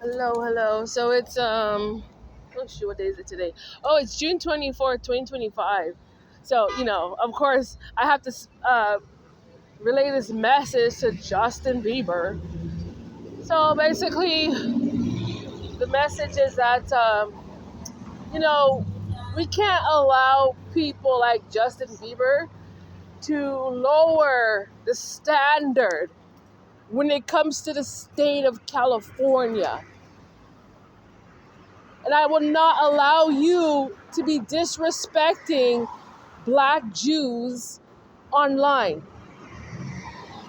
Hello, hello. So it's oh shoot, what day is it today? Oh, it's June 24th, 2025. So, of course, I have to relay this message to Justin Bieber. So basically, the message is that you know, we can't allow people like Justin Bieber to lower the standard when it comes to the state of California. And I will not allow you to be disrespecting black Jews online.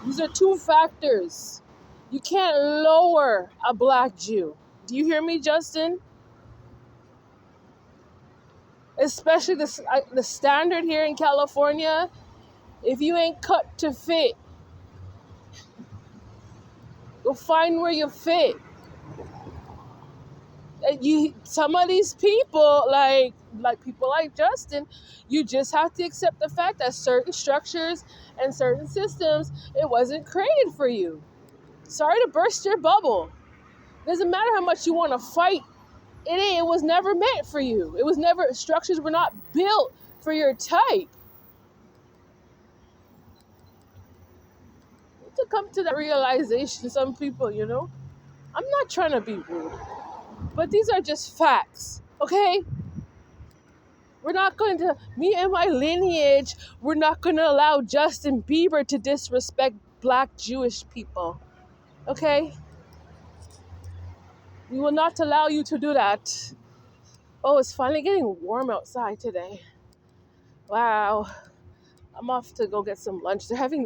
These are two factors. You can't lower a black Jew. Do you hear me, Justin? Especially the standard here in California. If you ain't cut to fit, go find where you fit. Some of these people, like people like Justin, you just have to accept the fact that certain structures and certain systems, it wasn't created for you. Sorry to burst your bubble. Doesn't matter how much you want to fight. It was never meant for you. It was never, structures were not built for your type. To come to that realization, some people, I'm not trying to be rude, but these are just facts, okay? We're not going to, me and my lineage, we're not going to allow Justin Bieber to disrespect black Jewish people. Okay? We will not allow you to do that. Oh, it's finally getting warm outside today. Wow. I'm off to go get some lunch. They're having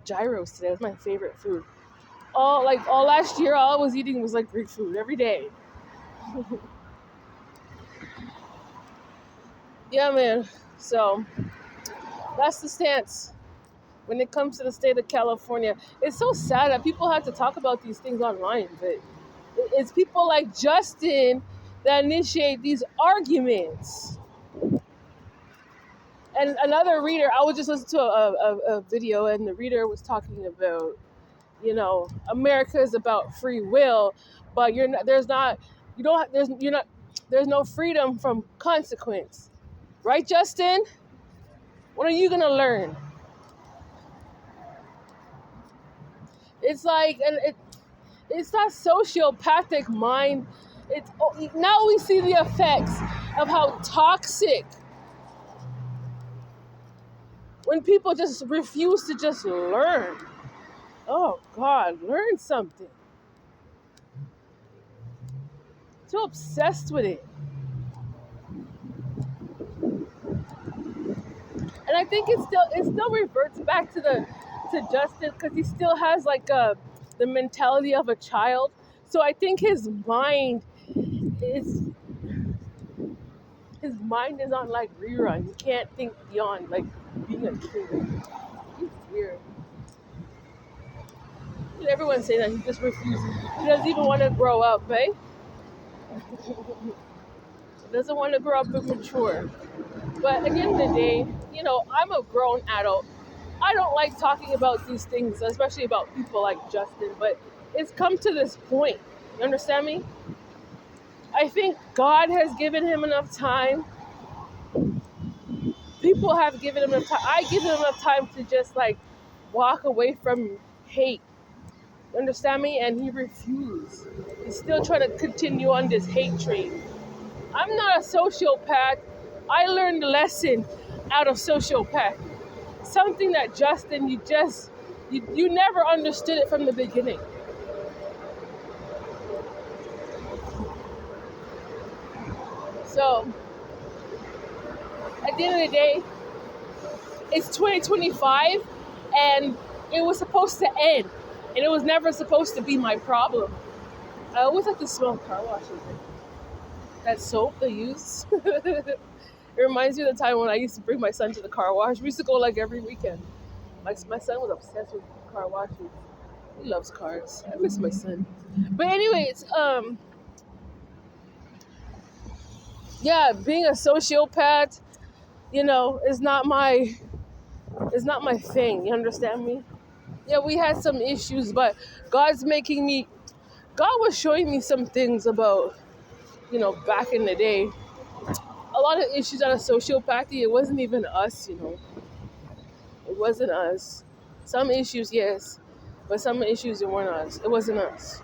gyros today. It's my favorite food. All last year, all I was eating was like Greek food every day. Yeah, man. So that's the stance. When it comes to the state of California, it's so sad that people have to talk about these things online, but it's people like Justin that initiate these arguments. And another reader, I was just listening to a video, and the reader was talking about, America is about free will, but you're not. There's not. You don't. There's you're not. There's no freedom from consequence, right, Justin? What are you gonna learn? It's like, and it's that sociopathic mind. Now we see the effects of how toxic when people just refuse to just learn. Oh God, learn something. So obsessed with it. And I think it still reverts back to Justin, because he still has the mentality of a child. So I think is his mind is on like rerun. He can't think beyond like being a kid. He's weird. Everyone's saying that he just refuses. He doesn't even want to grow up, eh? He doesn't want to grow up and mature. But at the end of the day, I'm a grown adult. I don't like talking about these things, especially about people like Justin, but it's come to this point. You understand me? I think God has given him enough time. People have given him enough time. I give him enough time to just walk away from hate. You understand me? And he refused. He's still trying to continue on this hate train. I'm not a sociopath. I learned a lesson out of sociopath. Something that Justin, you never understood it from the beginning. So, at the end of the day, it's 2025, and it was supposed to end, and it was never supposed to be my problem. I always like to smell car washes. That soap they use. It reminds me of the time when I used to bring my son to the car wash. We used to go every weekend. My son was obsessed with car washes. He loves cars. I miss my son. But anyways, yeah, being a sociopath, is not my thing. You understand me? Yeah, we had some issues, but God's making me God was showing me some things about, back in the day. A lot of issues out of sociopathy, it wasn't even us. It wasn't us. Some issues, yes, but some issues, it weren't us. It wasn't us.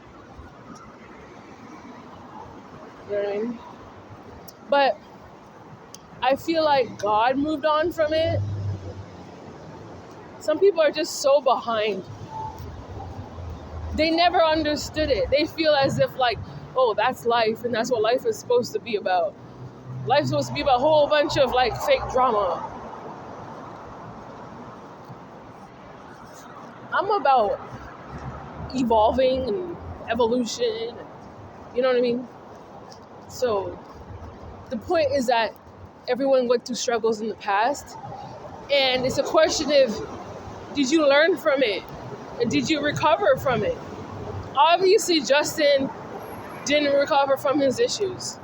You know what I mean? But I feel like God moved on from it. Some people are just so behind. They never understood it. They feel as if like, oh, that's life, and that's what life is supposed to be about. Life's supposed to be about a whole bunch of like fake drama. I'm about evolving and evolution. You know what I mean? So the point is that everyone went through struggles in the past, and it's a question of, did you learn from it? And did you recover from it? Obviously, Justin didn't recover from his issues.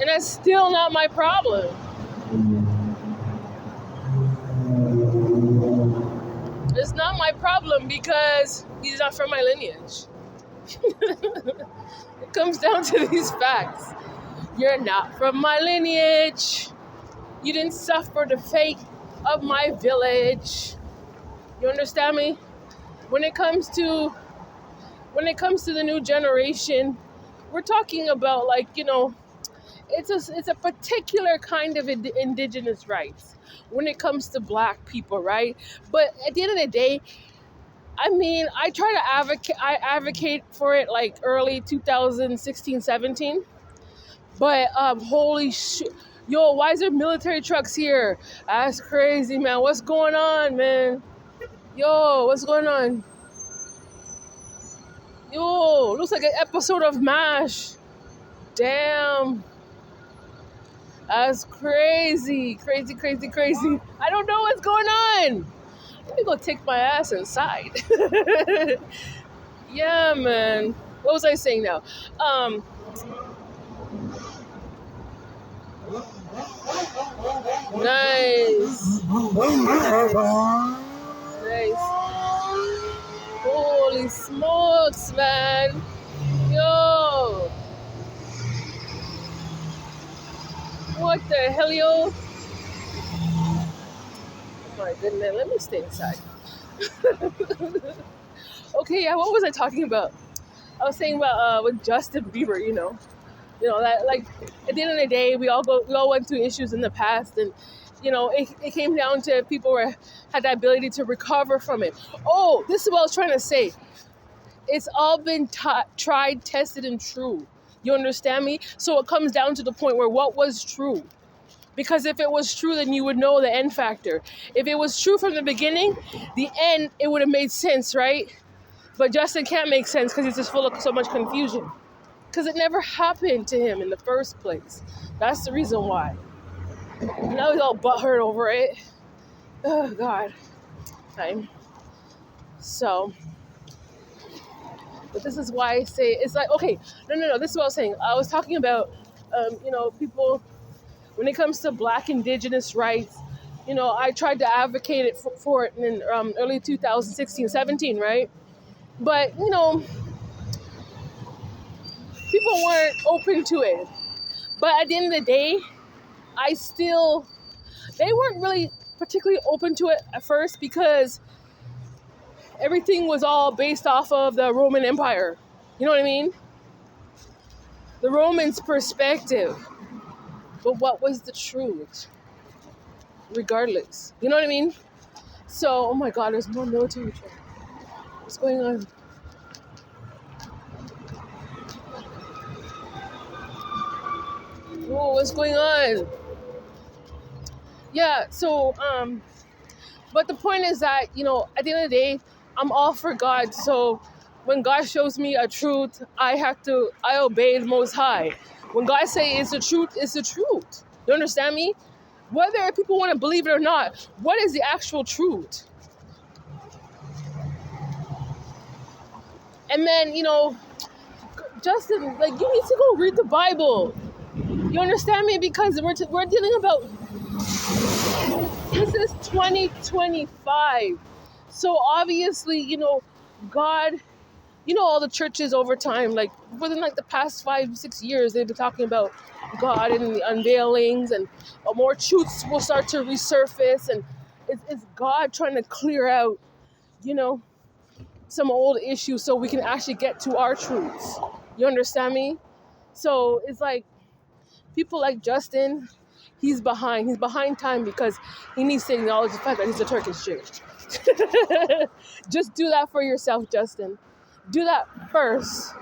And that's still not my problem. It's not my problem because he's not from my lineage. It comes down to these facts. You're not from my lineage. You didn't suffer the fate of my village. You understand me? When it comes to the new generation, we're talking about it's a particular kind of indigenous rights when it comes to black people, right? But at the end of the day, I mean, I try to advocate for it like early 2016, 17. But holy shit. Yo, why is there military trucks here? That's crazy, man. What's going on, man? Yo, what's going on? Yo, looks like an episode of MASH. Damn. That's crazy. Crazy, crazy, crazy. I don't know what's going on. Let me go take my ass inside. Yeah, man. What was I saying now? Nice. Nice. Holy smokes, man. Yo. What the hell, yo? Oh my goodness, let me stay inside. Okay, yeah, what was I talking about? I was saying about with Justin Bieber, that like at the end of the day, we all went through issues in the past, and it came down to people had the ability to recover from it. Oh, this is what I was trying to say. It's all been tried, tested, and true. You understand me? So it comes down to the point where what was true. Because if it was true, then you would know the end factor. If it was true from the beginning, the end, it would have made sense, right? But Justin can't make sense because he's just full of so much confusion. Because it never happened to him in the first place. That's the reason why. Now he's all butthurt over it. Oh, God. Okay. So, but this is why I say, it's like, okay, no, this is what I was saying. I was talking about, people, when it comes to black indigenous rights, I tried to advocate it for it in early 2016, 17, right? But, people weren't open to it. But at the end of the day, they weren't really particularly open to it at first because everything was all based off of the Roman Empire. You know what I mean? The Romans' perspective. But what was the truth? Regardless. You know what I mean? So, oh my God, there's more military truck. What's going on? Whoa, what's going on? Yeah, so, but the point is that, at the end of the day, I'm all for God. So when God shows me a truth, I obey the Most High. When God says it's the truth, it's the truth. You understand me? Whether people want to believe it or not, what is the actual truth? And then, Justin, you need to go read the Bible. You understand me? Because we're dealing about, this is 2025. So obviously, God You know, all the churches over time, like within like the past 5, 6 years, they've been talking about God and the unveilings, and more truths will start to resurface, and it's God trying to clear out, you know, some old issues so we can actually get to our truths. You understand me? So it's like people like Justin, he's behind. He's behind time because he needs to acknowledge the fact that he's a Turkish Jew. Just do that for yourself, Justin. Do that first,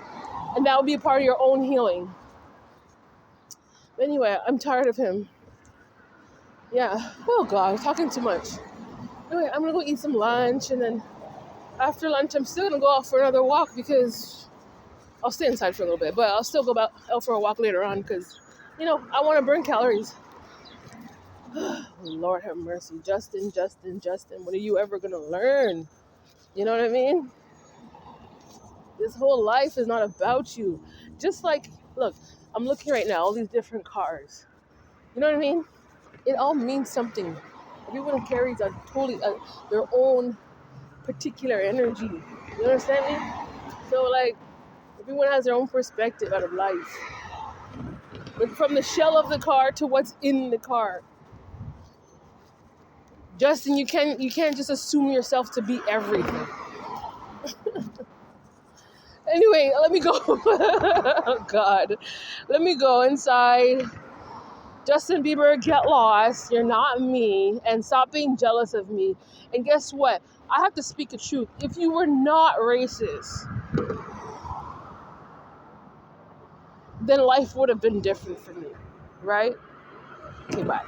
and that will be a part of your own healing. Anyway, I'm tired of him. Yeah. Oh God, I'm talking too much. Anyway, I'm gonna go eat some lunch, and then after lunch, I'm still gonna go out for another walk because I'll stay inside for a little bit, but I'll still go out for a walk later on because, you know, I want to burn calories. Lord have mercy, Justin, when are you ever gonna learn? You know what I mean? This whole life is not about you. Just like, look, I'm looking right now, all these different cars. You know what I mean? It all means something. Everyone carries a totally their own particular energy. You understand me? So like, everyone has their own perspective out of life. But from the shell of the car to what's in the car. Justin, you can't just assume yourself to be everything. Anyway, let me go. Oh God. Let me go inside. Justin Bieber, get lost. You're not me. And stop being jealous of me. And guess what? I have to speak the truth. If you were not racist, then life would have been different for me. Right? Okay, bye.